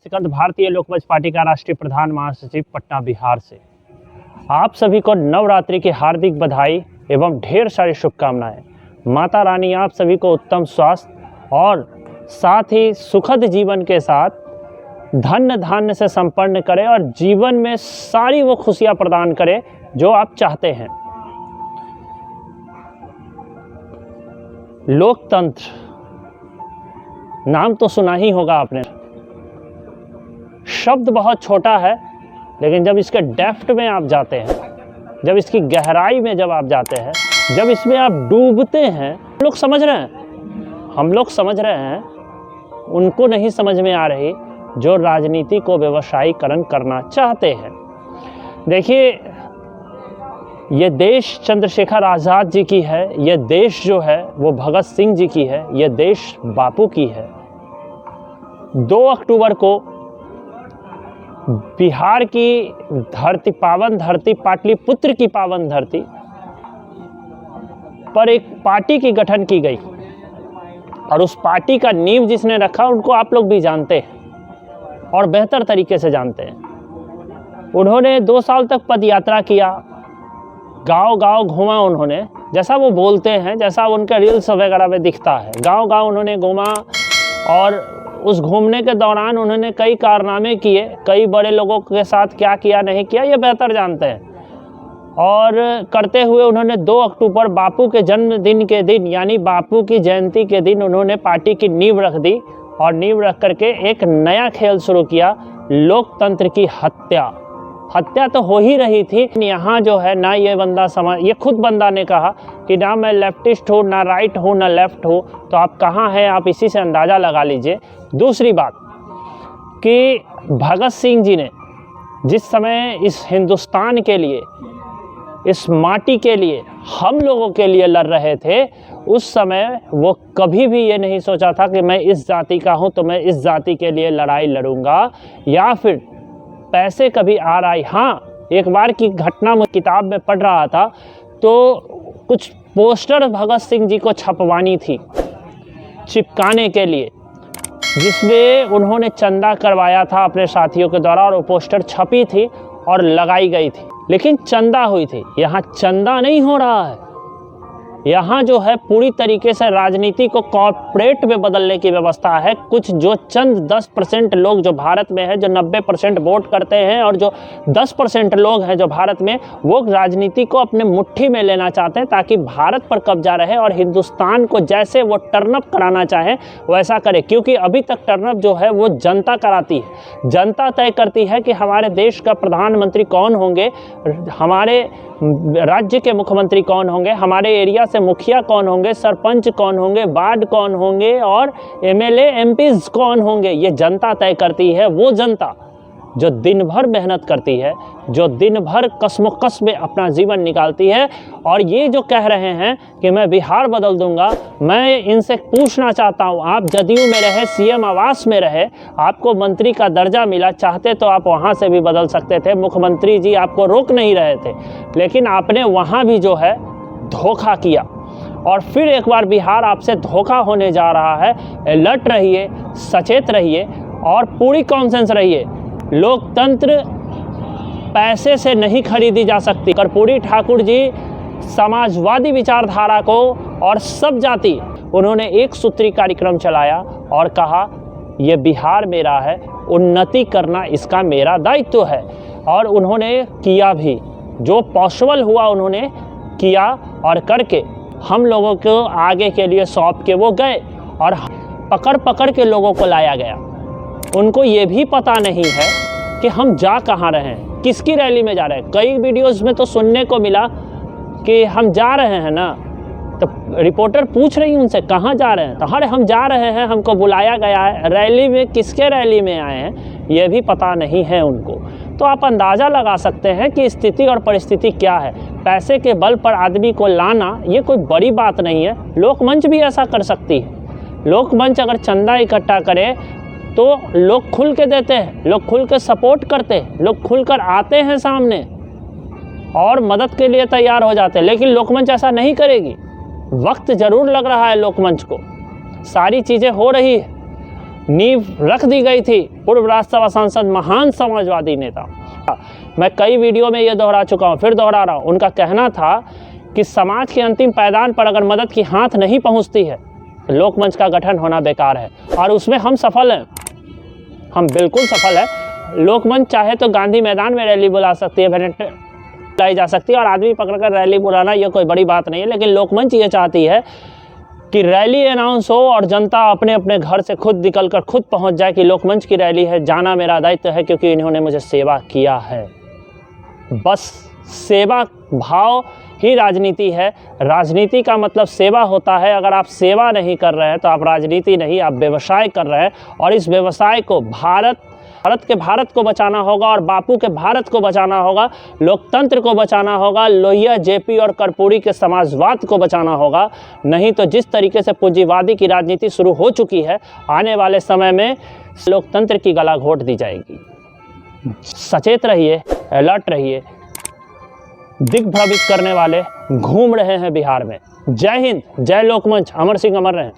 सिकंद, भारतीय लोक मंच पार्टी का राष्ट्रीय प्रधान महासचिव, पटना बिहार से। आप सभी को नवरात्रि की हार्दिक बधाई एवं ढेर सारी शुभकामनाएं। माता रानी आप सभी को उत्तम स्वास्थ्य और साथ ही सुखद जीवन के साथ धन्य धान्य से संपन्न करे और जीवन में सारी वो खुशियां प्रदान करे जो आप चाहते हैं। लोकतंत्र नाम तो सुना ही होगा आपने। शब्द बहुत छोटा है, लेकिन जब इसके डेप्थ में आप जाते हैं, जब इसकी गहराई में जब आप जाते हैं, जब इसमें आप डूबते हैं, लोग समझ रहे हैं, हम लोग समझ रहे हैं, उनको नहीं समझ में आ रही जो राजनीति को व्यवसायीकरण करना चाहते हैं। देखिए, ये देश चंद्रशेखर आज़ाद जी की है, ये देश जो है वो भगत सिंह जी की है, ये देश बापू की है। 2 अक्टूबर को बिहार की धरती, पावन धरती, पाटलिपुत्र की पावन धरती पर एक पार्टी की गठन की गई और उस पार्टी का नींव जिसने रखा उनको आप लोग भी जानते हैं और बेहतर तरीके से जानते हैं। उन्होंने 2 साल तक पदयात्रा किया, गांव-गांव घूमा उन्होंने, जैसा वो बोलते हैं, जैसा उनके रील्स वगैरह में दिखता है। गांव-गांव उन्होंने घूमा और उस घूमने के दौरान उन्होंने कई कारनामे किए, कई बड़े लोगों के साथ क्या किया नहीं किया ये बेहतर जानते हैं। और करते हुए उन्होंने 2 अक्टूबर बापू के जन्मदिन के दिन, यानी बापू की जयंती के दिन, उन्होंने पार्टी की नींव रख दी और नींव रख करके एक नया खेल शुरू किया, लोकतंत्र की हत्या। हत्या तो हो ही रही थी। यहाँ जो है ना, ये बंदा ये खुद बंदा ने कहा कि ना मैं लेफ्टिस्ट हूँ, ना राइट हूँ, ना लेफ्ट हूँ, तो आप कहाँ हैं, आप इसी से अंदाज़ा लगा लीजिए। दूसरी बात कि भगत सिंह जी ने जिस समय इस हिंदुस्तान के लिए, इस माटी के लिए, हम लोगों के लिए लड़ रहे थे, उस समय वो कभी भी ये नहीं सोचा था कि मैं इस जाति का हूँ तो मैं इस जाति के लिए लड़ाई लड़ूंगा या फिर पैसे कभी आ रहा है। हाँ, एक बार की घटना मैं किताब में पढ़ रहा था तो कुछ पोस्टर भगत सिंह जी को छपवानी थी चिपकाने के लिए, जिसमें उन्होंने चंदा करवाया था अपने साथियों के द्वारा और वो पोस्टर छपी थी और लगाई गई थी, लेकिन चंदा हुई थी। यहाँ चंदा नहीं हो रहा है, यहाँ जो है पूरी तरीके से राजनीति को कॉर्पोरेट में बदलने की व्यवस्था है। कुछ जो चंद 10% लोग जो भारत में है, जो 90% वोट करते हैं, और जो 10% लोग हैं जो भारत में, वो राजनीति को अपने मुट्ठी में लेना चाहते हैं ताकि भारत पर कब्जा रहे और हिंदुस्तान को जैसे वो टर्नअप कराना चाहें वैसा करे। क्योंकि अभी तक टर्नअप जो है वो जनता कराती है, जनता तय करती है कि हमारे देश का प्रधानमंत्री कौन होंगे, हमारे राज्य के मुख्यमंत्री कौन होंगे, हमारे एरिया से मुखिया कौन होंगे, सरपंच कौन होंगे, वार्ड कौन होंगे और एमएलए एमपीज कौन होंगे। ये जनता तय करती है। वो जनता जो दिन भर मेहनत करती है, जो दिन भर कसमोकस में अपना जीवन निकालती है, और ये जो कह रहे हैं कि मैं बिहार बदल दूंगा, मैं इनसे पूछना चाहता हूँ, आप जदयू में रहे, सीएम आवास में रहे, आपको मंत्री का दर्जा मिला, चाहते तो आप वहाँ से भी बदल सकते थे, मुख्यमंत्री जी आपको रोक नहीं रहे थे, लेकिन आपने वहाँ भी जो है धोखा किया। और फिर एक बार बिहार आपसे धोखा होने जा रहा है। अलर्ट रहिए, सचेत रहिए और पूरी कॉन्सेंस रहिए। लोकतंत्र पैसे से नहीं खरीदी जा सकती। कर्पूरी ठाकुर जी समाजवादी विचारधारा को और सब जाति, उन्होंने एक सूत्री कार्यक्रम चलाया और कहा ये बिहार मेरा है, उन्नति करना इसका मेरा दायित्व है। और उन्होंने किया भी, जो पॉसिबल हुआ उन्होंने किया और करके हम लोगों को आगे के लिए सौंप के वो गए और पकड़ पकड़ के लोगों को लाया गया। उनको ये भी पता नहीं है कि हम जा कहाँ रहे हैं, किसकी रैली में जा रहे हैं। कई वीडियोस में तो सुनने को मिला कि हम जा रहे हैं ना, तो रिपोर्टर पूछ रही उनसे कहाँ जा रहे हैं, तो अरे हम जा रहे हैं, हमको बुलाया गया है। रैली में किसके रैली में आए हैं ये भी पता नहीं है उनको। तो आप अंदाज़ा लगा सकते हैं कि स्थिति और परिस्थिति क्या है। पैसे के बल पर आदमी को लाना ये कोई बड़ी बात नहीं है। लोकमंच भी ऐसा कर सकती है। लोकमंच अगर चंदा इकट्ठा करे तो लोग खुल के देते हैं, लोग खुल के सपोर्ट करते हैं, लोग खुलकर आते हैं सामने और मदद के लिए तैयार हो जाते हैं। लेकिन लोकमंच ऐसा नहीं करेगी। वक्त ज़रूर लग रहा है लोकमंच को, सारी चीज़ें हो रही है, नींव रख दी गई थी पूर्व राज्यसभा सांसद महान समाजवादी नेता। मैं कई वीडियो में ये दोहरा चुका हूँ, फिर दोहरा रहा हूँ। उनका कहना था कि समाज के अंतिम पायदान पर अगर मदद की हाथ नहीं पहुँचती है तो लोकमंच का गठन होना बेकार है। और उसमें हम सफल हैं, हम बिल्कुल सफल हैं। लोकमंच चाहे तो गांधी मैदान में रैली बुला सकती है, बुलाई जा सकती है, और आदमी पकड़कर रैली बुलाना ये कोई बड़ी बात नहीं है। लेकिन लोकमंच ये चाहती है कि रैली अनाउंस हो और जनता अपने अपने घर से खुद निकलकर खुद पहुंच जाए कि लोकमंच की रैली है, जाना मेरा दायित्व है क्योंकि इन्होंने मुझे सेवा किया है। बस सेवा भाव ही राजनीति है। राजनीति का मतलब सेवा होता है। अगर आप सेवा नहीं कर रहे हैं तो आप राजनीति नहीं, आप व्यवसाय कर रहे हैं। और इस व्यवसाय को भारत को बचाना होगा, और बापू के भारत को बचाना होगा, लोकतंत्र को बचाना होगा, लोहिया, जेपी और कर्पूरी के समाजवाद को बचाना होगा। नहीं तो जिस तरीके से पूंजीवादी की राजनीति शुरू हो चुकी है, आने वाले समय में लोकतंत्र की गला घोट दी जाएगी। सचेत रहिए, अलर्ट रहिए। दिग्भ्रमित करने वाले घूम रहे हैं बिहार में। जय हिंद, जय लोकमंच, अमर सिंह अमर रहें।